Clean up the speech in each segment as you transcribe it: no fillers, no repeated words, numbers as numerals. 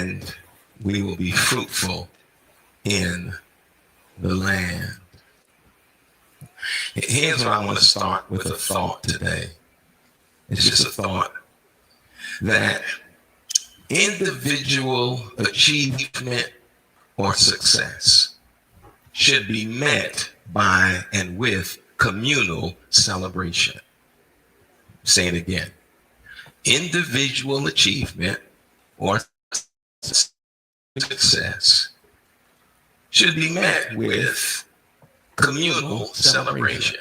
and we will be fruitful in the land. Here's what I want to start with, a thought today. It's just a thought that individual achievement or success should be met by and with communal celebration. Say it again. Individual achievement or success should be met with communal celebration.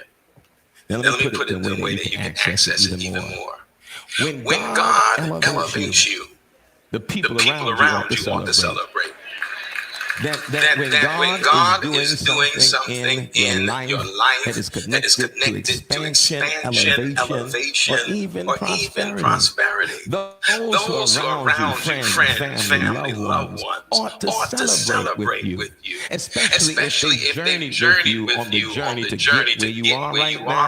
Now let me put it the way that you can access it even more. When God elevates you, the people around you want to celebrate. That when God is doing something in your life that is connected to expansion, elevation, or even prosperity, those who are around you, friends, family, loved ones, ought to celebrate with you, especially if they've journeyed with you on the journey to get where you are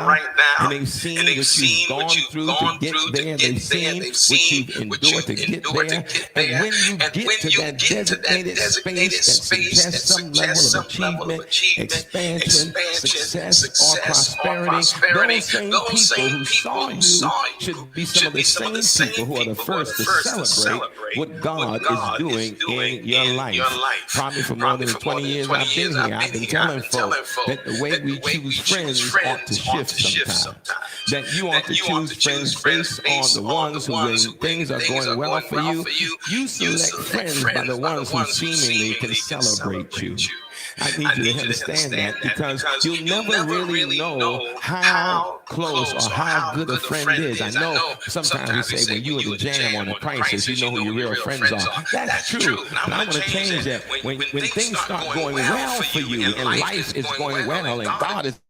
right now, and they've seen what you've gone through to get there, they've seen what you've endured to get there, and when you get to that designated space that suggests some level of achievement, expansion, success, or prosperity, those same people who saw you should be some of the same people who are the first to celebrate what God is doing in your life. Probably for more than 20 years I've been here, I've been telling folks that the way we choose friends ought to shift sometimes. That you ought to choose friends based on the ones who, when things are going well for you, you select friends by the ones who seemingly can celebrate you. I need you to understand that, because you'll never really know how close or how good a friend is. I know sometimes we say when you are the jam on the prices, you know who your real friends are. That's true. But I want to change that. When things start going well for you and life is going well and God is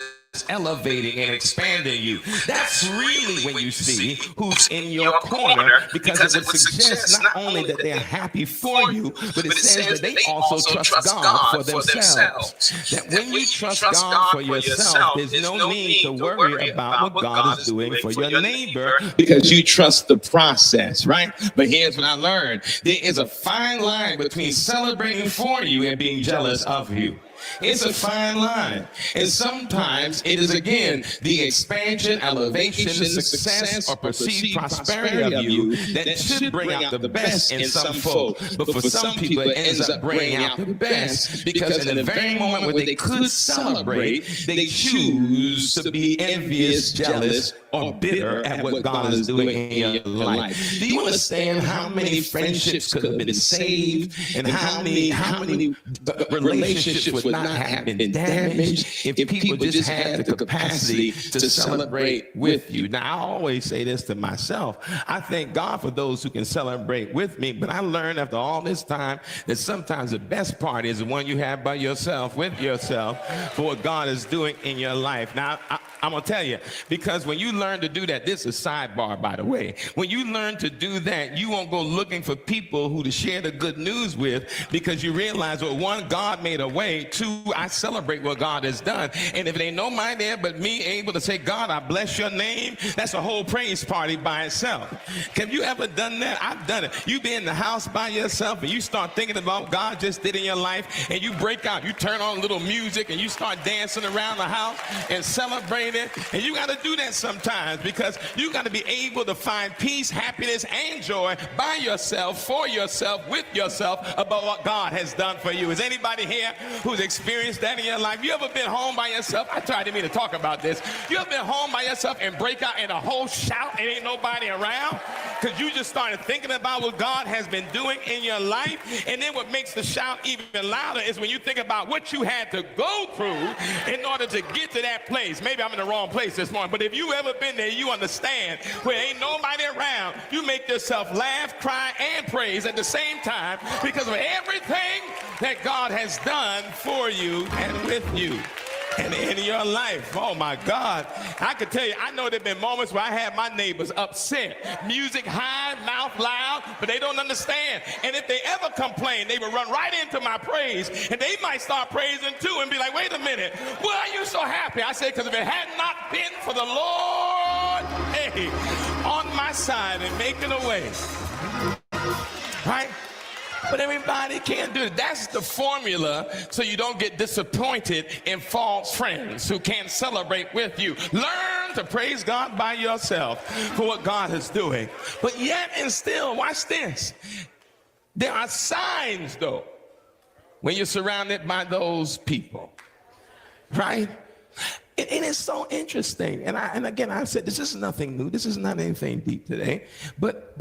elevating and expanding you, that's really when you see who's in your corner, because it would suggest not only that they're happy for you, but it says that they also trust God for themselves. That when you trust God for yourself, there's no need to worry about what God is doing for your neighbor, because you trust the process, right? But here's what I learned. There is a fine line between celebrating for you and being jealous of you. It's a fine line. And sometimes it is, again, the expansion, elevation, success, or perceived prosperity of you that should bring out the best in some folk. But for some people, it ends up bringing out the best, because in the very moment where they could celebrate, they choose to be envious, jealous, or bitter at what God is doing in your life. Do you understand how many friendships could have been saved, and how many relationships would not have been damaged if people just had the capacity to celebrate with you? Now, I always say this to myself. I thank God for those who can celebrate with me, but I learned after all this time that sometimes the best part is the one you have by yourself, with yourself, for what God is doing in your life. Now, I'm going to tell you, because when you learn to do that, this is a sidebar, by the way. When you learn to do that, you won't go looking for people who to share the good news with, because you realize, well, one, God made a way. Two, I celebrate what God has done. And if it ain't nobody there but me able to say, God, I bless your name, that's a whole praise party by itself. Have you ever done that? I've done it. You be in the house by yourself and you start thinking about what God just did in your life, and you break out. You turn on a little music and you start dancing around the house and celebrating. And you got to do that sometimes, because you got to be able to find peace, happiness, and joy by yourself, for yourself, with yourself, about what God has done for you. Is anybody here who's experienced that in your life? You ever been home by yourself? I tried to mean to talk about this. You ever been home by yourself and break out in a whole shout and ain't nobody around? Because you just started thinking about what God has been doing in your life. And then what makes the shout even louder is when you think about what you had to go through in order to get to that place. Maybe I'm in the wrong place this morning, but if you ever been there, you understand where ain't nobody around. You make yourself laugh, cry, and praise at the same time, because of everything that God has done for you and with you and in your life. Oh my God. I could tell you, I know there have been moments where I had my neighbors upset. Music high, mouth loud, but they don't understand. And if they ever complain, they would run right into my praise, and they might start praising too and be like, wait a minute, why are you so happy? I say, because if it had not been for the Lord, on my side and making a way, right? But everybody can't do it. That's the formula so you don't get disappointed in false friends who can't celebrate with you. Learn to praise God by yourself for what God is doing. But yet and still, watch this. There are signs, though, when you're surrounded by those people, right? And it's so interesting. And again, I've said this is nothing new. This is not anything deep today. But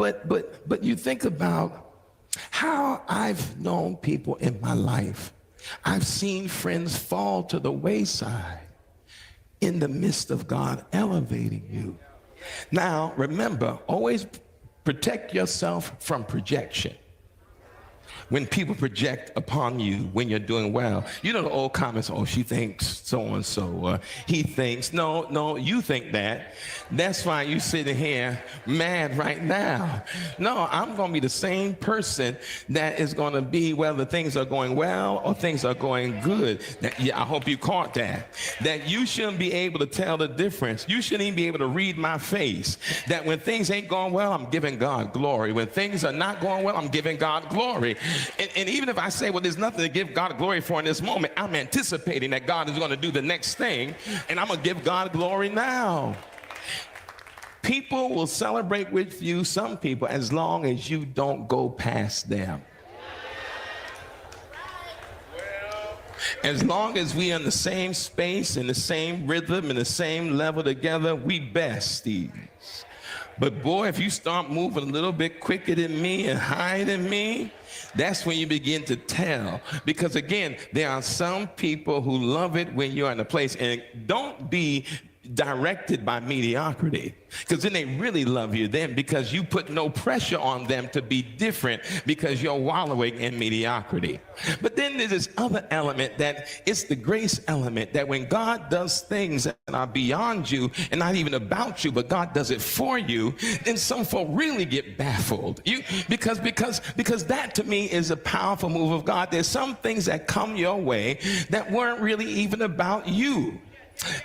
you think about how I've known people in my life. I've seen friends fall to the wayside in the midst of God elevating you. Now, remember, always protect yourself from projection. When people project upon you when you're doing well, you know the old comments, oh, she thinks so-and-so, he thinks, no, you think that. That's why you sitting here mad right now. No, I'm going to be the same person that is going to be whether things are going well or things are going good. Yeah, I hope you caught that. That you shouldn't be able to tell the difference. You shouldn't even be able to read my face. That when things ain't going well, I'm giving God glory. When things are not going well, I'm giving God glory. And even if I say, well, there's nothing to give God glory for in this moment, I'm anticipating that God is going to do the next thing, and I'm going to give God glory now. People will celebrate with you, some people, as long as you don't go past them. As long as we are in the same space, in the same rhythm, in the same level together, we besties. But boy, if you start moving a little bit quicker than me and higher than me, that's when you begin to tell. Because again, there are some people who love it when you're in a place, and don't be directed by mediocrity, because then they really love you then, because you put no pressure on them to be different because you're wallowing in mediocrity. But then there's this other element, that it's the grace element, that when God does things that are beyond you and not even about you, but God does it for you, then some folk really get baffled. Because that to me is a powerful move of God. There's some things that come your way that weren't really even about you.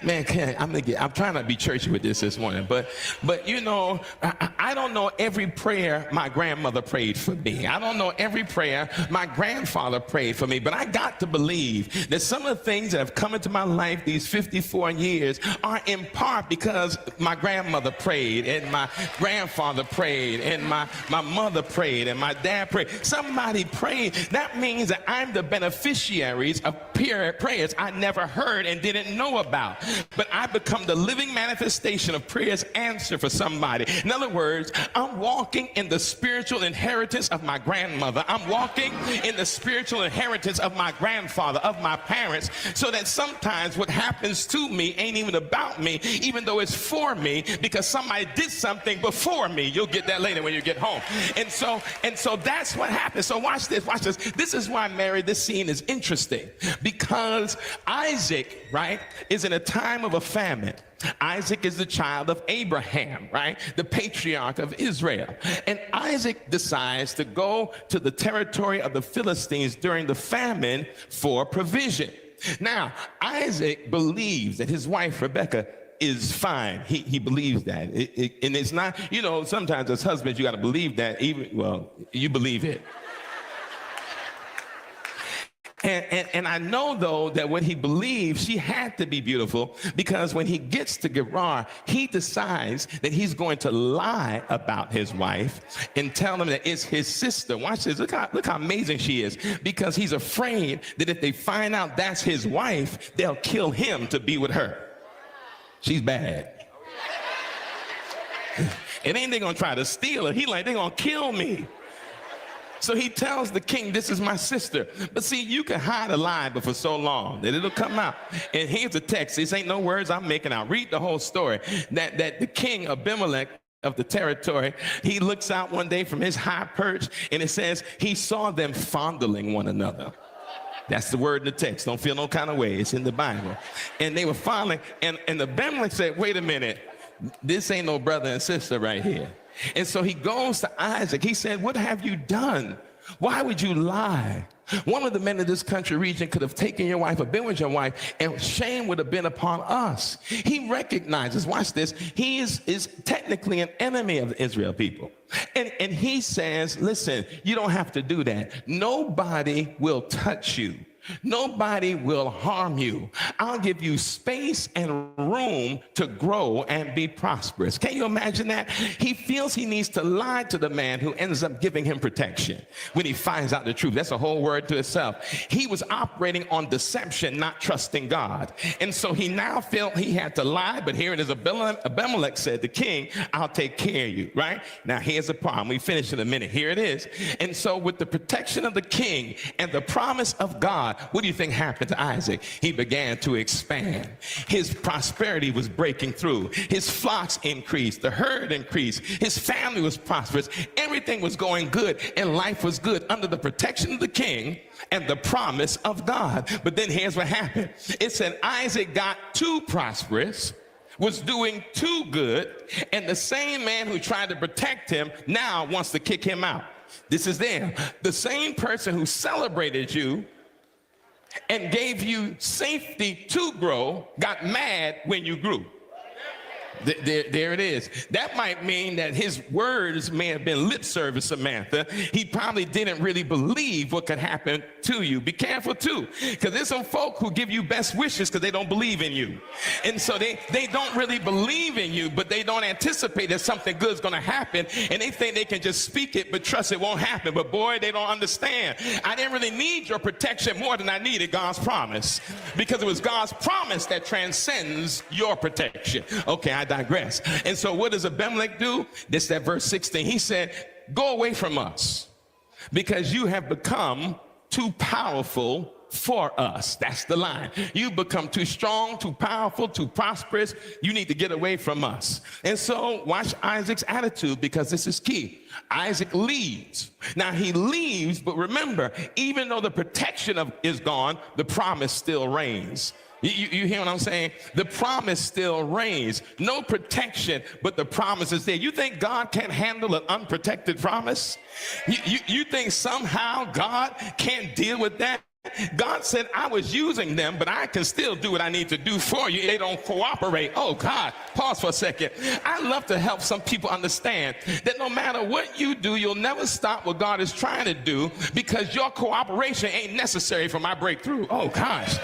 Man, I'm trying to be churchy with this morning, but you know, I don't know every prayer my grandmother prayed for me. I don't know every prayer my grandfather prayed for me, but I got to believe that some of the things that have come into my life these 54 years are in part because my grandmother prayed, and my grandfather prayed, and my mother prayed, and my dad prayed. Somebody prayed. That means that I'm the beneficiaries of prayers I never heard and didn't know about. But I become the living manifestation of prayers answered for somebody. In other words, I'm walking in the spiritual inheritance of my grandmother. I'm walking in the spiritual inheritance of my grandfather, of my parents, so that sometimes what happens to me ain't even about me, even though it's for me, because somebody did something before me. You'll get that later when you get home. And so that's what happens. So watch this, watch this. This is why, Mary, this scene is interesting, because Isaac, right, is in a time of a famine. Isaac is the child of Abraham, right? The patriarch of Israel. And Isaac decides to go to the territory of the Philistines during the famine for provision. Now, Isaac believes that his wife, Rebekah, is fine. He believes that. And it's not, you know, sometimes as husbands, you got to believe that. You believe it. And I know, though, that what he believes, she had to be beautiful, because when he gets to Gerar, he decides that he's going to lie about his wife and tell them that it's his sister. Watch this. Look how amazing she is, because he's afraid that if they find out that's his wife, they'll kill him to be with her. She's bad. And ain't they going to try to steal her? He like, they're going to kill me. So he tells the king, this is my sister. But see, you can hide a lie but for so long that it'll come out. And here's the text. This ain't no words I'm making out. Read the whole story. That the king Abimelech of the territory, he looks out one day from his high perch, and it says he saw them fondling one another. That's the word in the text. Don't feel no kind of way. It's in the Bible. And they were fondling. And Abimelech said, wait a minute. This ain't no brother and sister right here. And so he goes to Isaac. He said, what have you done? Why would you lie One of the men of this country region could have taken your wife or been with your wife, and shame would have been upon us. He recognizes, watch this, he is technically an enemy of the Israel people. And he says, listen, you don't have to do that. Nobody will touch you. Nobody will harm you. I'll give you space and room to grow and be prosperous. Can you imagine that? He feels he needs to lie to the man who ends up giving him protection when he finds out the truth. That's a whole word to itself. He was operating on deception, not trusting God. And so he now felt he had to lie, but here it is, Abimelech said, the king, I'll take care of you, right? Now here's the problem. We finish in a minute. Here it is. And so with the protection of the king and the promise of God, what do you think happened to Isaac? He began to expand. His prosperity was breaking through. His flocks increased. The herd increased. His family was prosperous. Everything was going good, and life was good under the protection of the king and the promise of God. But then here's what happened. It said Isaac got too prosperous, was doing too good, and the same man who tried to protect him now wants to kick him out. This is them. The same person who celebrated you and gave you safety to grow got mad when you grew. There it is. That might mean that his words may have been lip service, Samantha. He probably didn't really believe what could happen to you. Be careful too, because there's some folk who give you best wishes because they don't believe in you. And so they don't really believe in you, but they don't anticipate that something good is going to happen, and they think they can just speak it but trust it won't happen. But boy, they don't understand. I didn't really need your protection more than I needed God's promise, because it was God's promise that transcends your protection. Okay, I digress. And so what does Abimelech do? This, that verse 16. He said, go away from us because you have become too powerful for us. That's the line. You become too strong, too powerful, too prosperous. You need to get away from us. And so watch Isaac's attitude, because this is key. Isaac leaves. Now he leaves, but remember, even though the protection is gone, the promise still reigns. You hear what I'm saying? The promise still reigns. No protection, but the promise is there. You think God can't handle an unprotected promise? You think somehow God can't deal with that? God said, I was using them, but I can still do what I need to do for you. They don't cooperate. Oh, God. Pause for a second. I love to help some people understand that no matter what you do, you'll never stop what God is trying to do, because your cooperation ain't necessary for my breakthrough. Oh, gosh.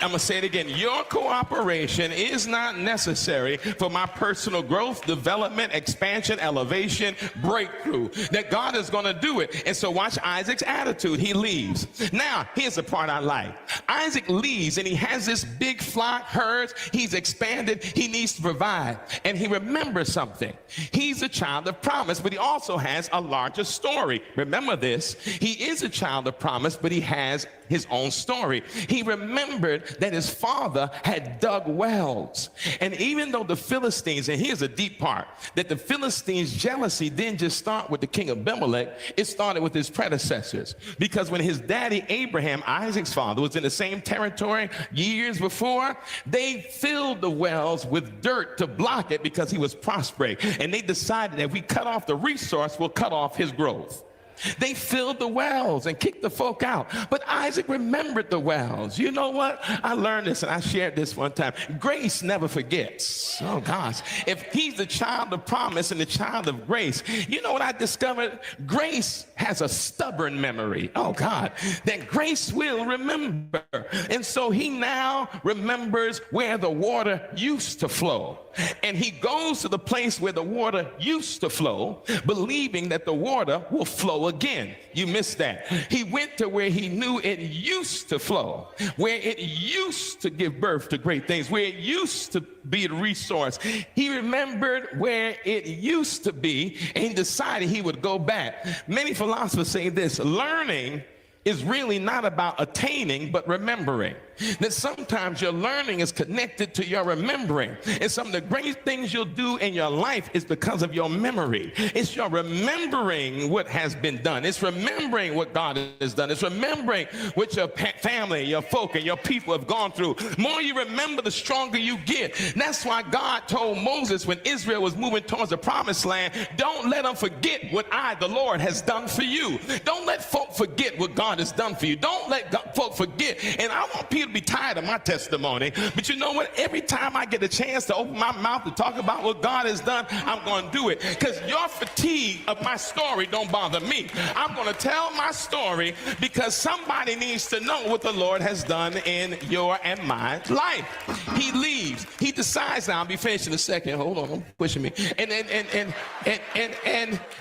I'm going to say it again. Your cooperation is not necessary for my personal growth, development, expansion, elevation, breakthrough. That God is going to do it. And so watch Isaac's attitude. He leaves. Now, here's the part I like. Isaac leaves, and he has this big flock, herds. He's expanded. He needs to provide. And he remembers something. He's a child of promise, but he also has a larger story. Remember this. He is a child of promise, but he has his own story. He remembered that his father had dug wells. And even though the Philistines, and here's a deep part, that the Philistines' jealousy didn't just start with the king Abimelech, it started with his predecessors. Because when his daddy Abraham, Isaac's father, was in the same territory years before, they filled the wells with dirt to block it because he was prospering. And they decided that if we cut off the resource, we'll cut off his growth. They filled the wells and kicked the folk out. But Isaac remembered the wells. You know what? I learned this, and I shared this one time. Grace never forgets. Oh, gosh. If he's the child of promise and the child of grace, you know what I discovered? Grace has a stubborn memory. Oh, God. That grace will remember. And so he now remembers where the water used to flow. And he goes to the place where the water used to flow, believing that the water will flow again. You missed that. He went to where he knew it used to flow, where it used to give birth to great things, where it used to be a resource. He remembered where it used to be, and he decided he would go back. Many philosophers say this: learning is really not about attaining, but remembering. That sometimes your learning is connected to your remembering. And some of the great things you'll do in your life is because of your memory. It's your remembering what has been done. It's remembering what God has done. It's remembering what your family, your folk, and your people have gone through. The more you remember, the stronger you get. That's why God told Moses when Israel was moving towards the promised land, don't let them forget what I, the Lord, has done for you. Don't let folk forget what God has done for you. Don't let folk forget. And I want people to be tired of my testimony. But you know what? Every time I get a chance to open my mouth to talk about what God has done, I'm going to do it. Because your fatigue of my story don't bother me. I'm going to tell my story because somebody needs to know what the Lord has done in your and my life. He leaves. He decides now. I'll be finished in a second. Hold on, don't pushing me.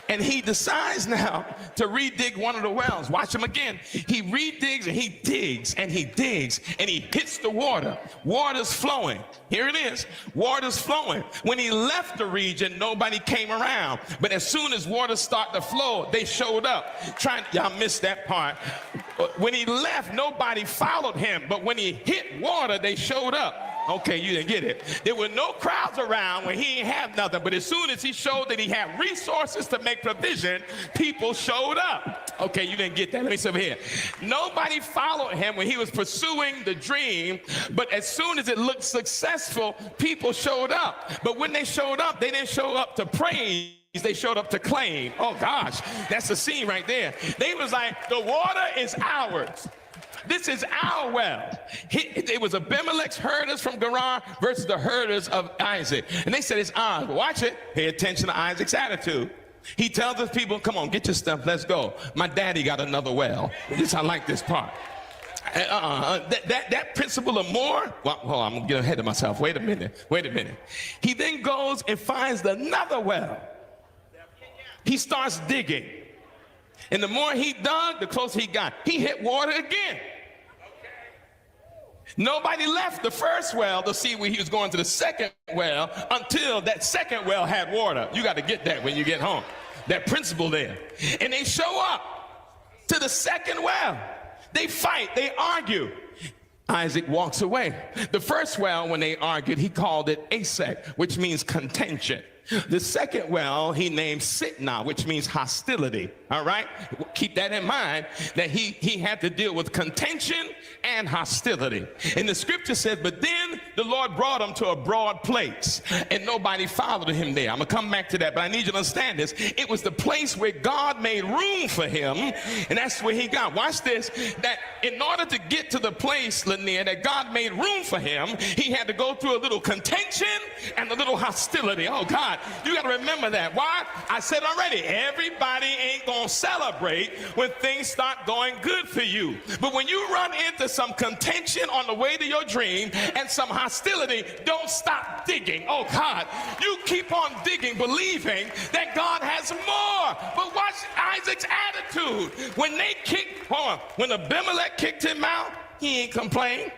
And he decides now to redig one of the wells. Watch him again. He redigs and he digs and he digs and he hits the water. Water's flowing. Here it is. Water's flowing. When he left the region, nobody came around. But as soon as water started to flow, they showed up. Y'all missed that part. When he left, nobody followed him. But when he hit water, they showed up. Okay, you didn't get it. There were no crowds around when he didn't have nothing. But as soon as he showed that he had resources to make provision, people showed up. Okay, you didn't get that. Let me sit over here. Nobody followed him when he was pursuing the dream. But as soon as it looked successful, people showed up. But when they showed up, they didn't show up to praise. They showed up to claim. Oh, gosh, that's the scene right there. They was like, the water is ours. This is our well. It was Abimelech's herders from Gerar versus the herders of Isaac. And they said, it's ours. Watch it. Pay attention to Isaac's attitude. He tells his people, come on, get your stuff. Let's go. My daddy got another well. I like this part. That principle of more, well, hold on, I'm going to get ahead of myself. Wait a minute. He then goes and finds another well. He starts digging. And the more he dug, the closer he got. He hit water again. Nobody left the first well to see where he was going to the second well until that second well had water. You got to get that when you get home. That principle there. And they show up to the second well. They fight. They argue. Isaac walks away. The first well, when they argued, he called it Asek, which means contention. The second well, he named Sitnah, which means hostility. All right? Keep that in mind, that he had to deal with contention and hostility. And the scripture said, but then the Lord brought him to a broad place, and nobody followed him there. I'm going to come back to that, but I need you to understand this. It was the place where God made room for him, and that's where he got. Watch this, that in order to get to the place, Lanier, that God made room for him, he had to go through a little contention and a little hostility. Oh, God. You got to remember that. Why? I said already, everybody ain't going to celebrate when things start going good for you. But when you run into some contention on the way to your dream and some hostility, don't stop digging. Oh, God. You keep on digging, believing that God has more. But watch Isaac's attitude. When Abimelech kicked him out, he ain't complained.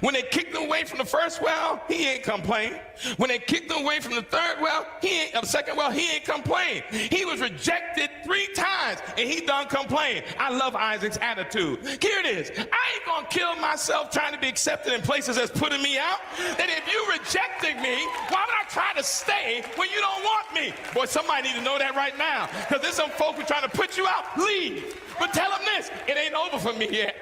When they kicked him away from the first well, he ain't complained. When they kicked him away from the third well, the second well, he ain't complained. He was rejected 3 times, and he done complained. I love Isaac's attitude. Here it is. I ain't gonna kill myself trying to be accepted in places that's putting me out. That if you rejecting me, why would I try to stay when you don't want me? Boy, somebody need to know that right now, because there's some folk who trying to put you out. Leave. But tell them this, it ain't over for me yet.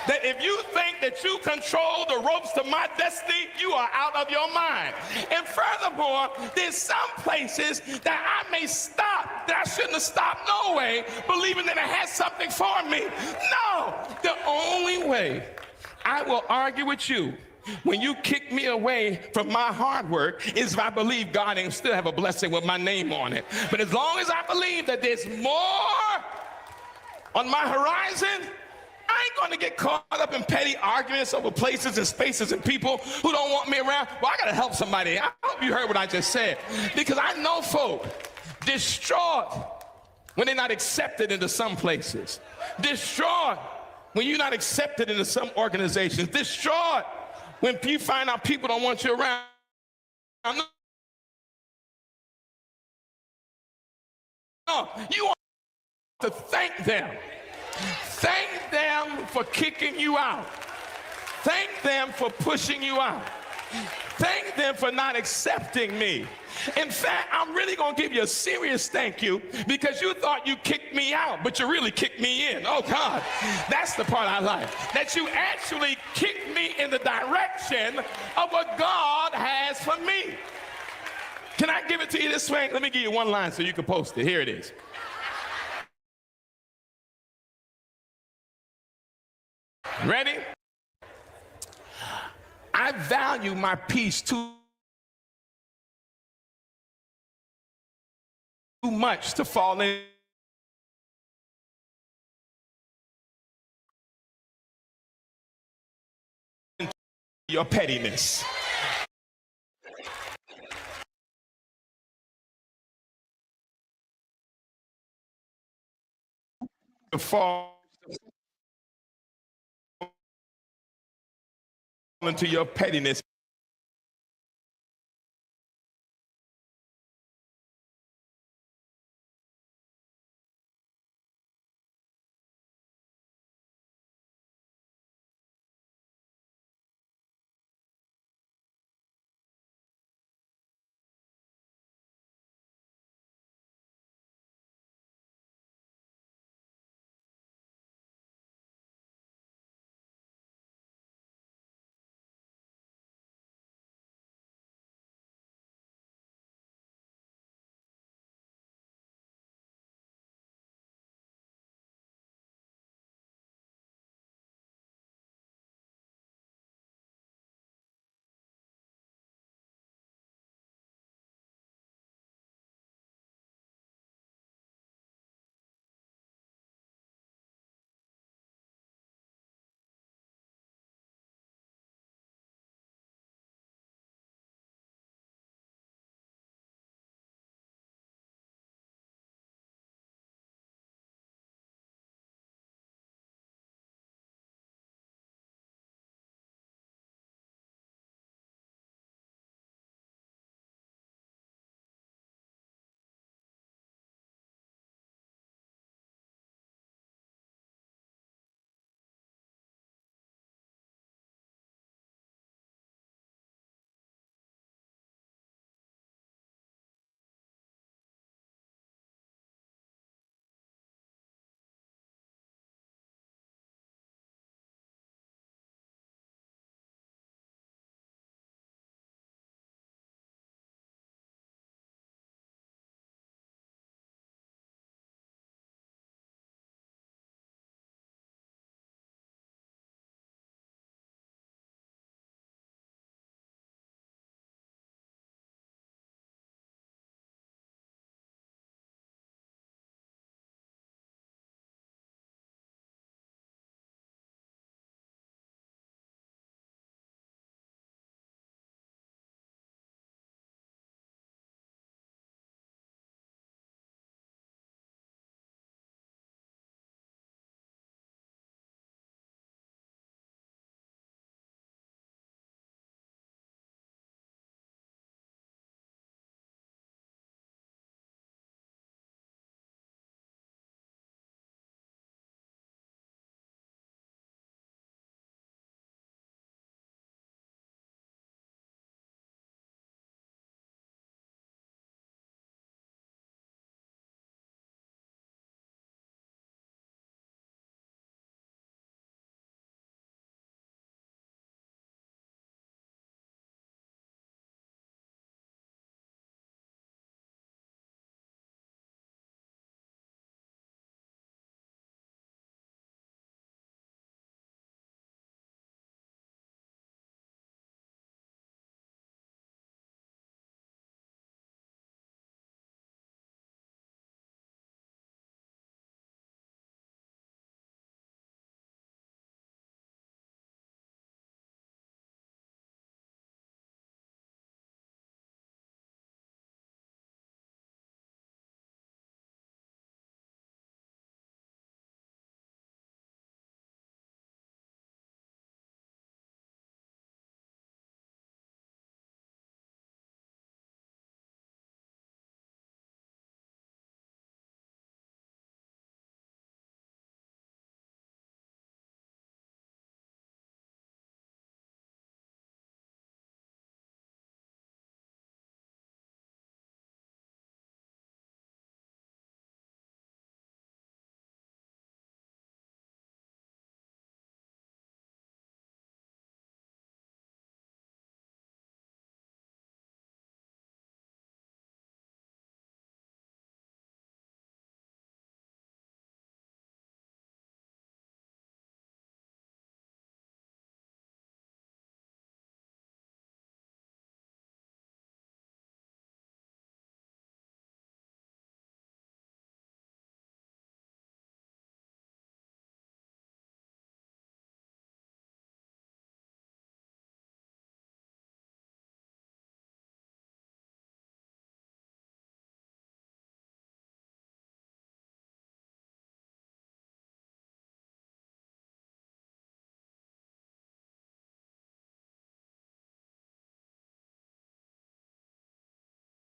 That if you think that you control the ropes to my destiny, you are out of your mind. And furthermore, there's some places that I may stop, that I shouldn't have stopped no way, believing that it has something for me. No, the only way I will argue with you when you kick me away from my hard work is if I believe God ain't still have a blessing with my name on it. But as long as I believe that there's more on my horizon, I ain't going to get caught up in petty arguments over places and spaces and people who don't want me around. Well, I got to help somebody. I hope you heard what I just said. Because I know folk distraught when they're not accepted into some places. Distraught when you're not accepted into some organizations. Distraught when you find out people don't want you around. No, you want to thank them. Thank them for kicking you out. Thank them for pushing you out. Thank them for not accepting me. In fact, I'm really going to give you a serious thank you because you thought you kicked me out, but you really kicked me in. Oh, God, that's the part I like. That you actually kicked me in the direction of what God has for me. Can I give it to you this way? Let me give you one line so you can post it. Here it is. Ready? I value my peace too much to fall in your pettiness. To fall into your pettiness.